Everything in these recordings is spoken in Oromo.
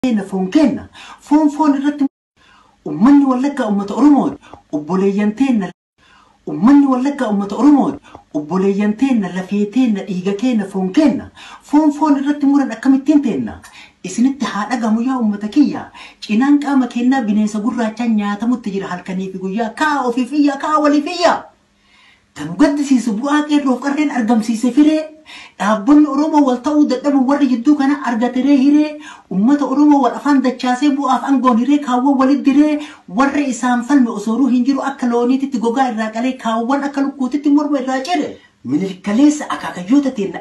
فون كنا فون الرتم ومني ولك أمة أرمود وبولينتين ومني ولك أمة أرمود وبولينتين لفيتين إيجا كنا فون الرتم مرن أكمتين تنا إسنت حال أجمع يا أمتكية إنان كام كنا بنيس برا تانية تمت تجري هالكني في جويا كا وفي فيا كا ولي فيا تنقد سيسبوها كيرو قرن أرجم سيسفره أبون أروما والتود دم ورد جدو كنا أرجتره هره أمة أروما والأفان دجاسي بو أفان جونيره كاو ولد دره ور إسام فلم أسرو هنجرو أكلوني تتجوجا الرجالي كاوان أكلو كوت تمر بالرجال من الكليس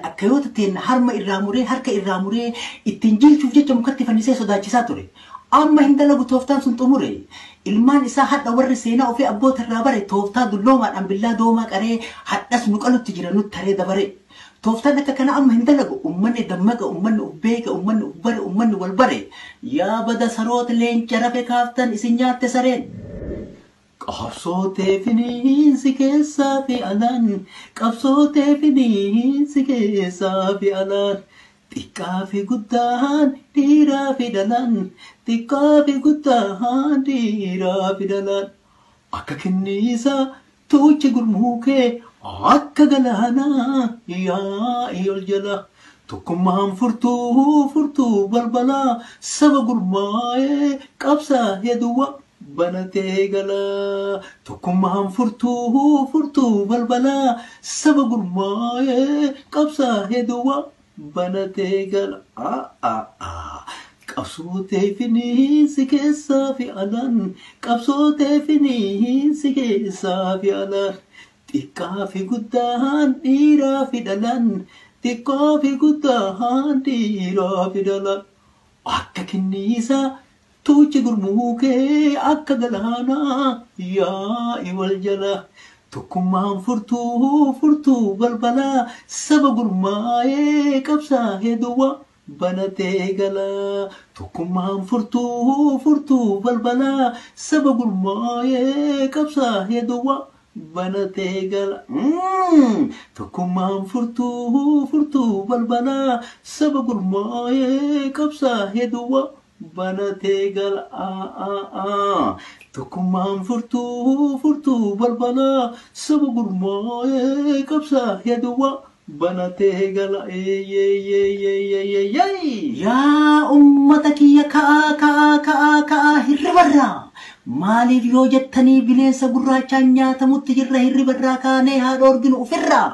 أكايوتتين هرم الراموري هرك الراموري التنجيل شوف جت مكتفة نساء سداجساتوري أما هندلا بتوفتان سنتموري ilmaan isaa hadda warri seenaa ofii abboota irraa bare tooftaa dulloomaadhaan billaa doomaa qaree haddas nu qalutti jira nutti taree dabare tooftaan akka kana amma hin dalagu ummanni dammaqa ummanni ubbeeka ummanni ubbare ummanni wal bare yaa bada saroota leenca rafe kaaftan isin nyaatte sareen qabsootee finiinsi keessaa fi alaan qabsootee finiinsi keessaa fi alaan xiqqaa fi guddaan dhiiraa fi dhalaan xiqqaa fi guddaan dhiiraa fi dhalaan akka kenniisa tuuchi gurmuu kee akka galaanaa yaa'ii ol jala tokkummaan furtuu balbalaa saba gurmaa'ee qabsaa'ee duwwa banatee gala tokkummaan furtuu balbalaa saba gurmaa'ee qabsaa'ee duwwa banatee gala qabsootee finiinsi keessaa fi alaan qabsootee finiinsi keessaa fi alaan xiqqaa fi guddaan dhiiraa fi dhalaan xiqqaa fi guddaan dhiiraa fi dhalaan akka kenniisa tuuchi gurmuu kee akka galaanaa yaa'ii wal jala tokkummaan furtuu balbalaa saba gurmaa'ee qabsaa'ee duwwa banatee gala tokkummaan furtuu balbalaa saba gurmaa'ee qabsaa'ee duwwa banatee gala tokkummaan furtuu balbalaa saba gurmaa'ee qabsaa'ee duwwa banatee gala tokkummaan furtuu balbalaa saba gurmaa'ee qabsaa'ee duwwa banatee gala yaa ummata kiyya ka'aa hirribarraa maaliif yoo jettanii bineensa gurraachaan nyaatamutti jirra hirribarraa kaanee haa dhoorginu ofirraa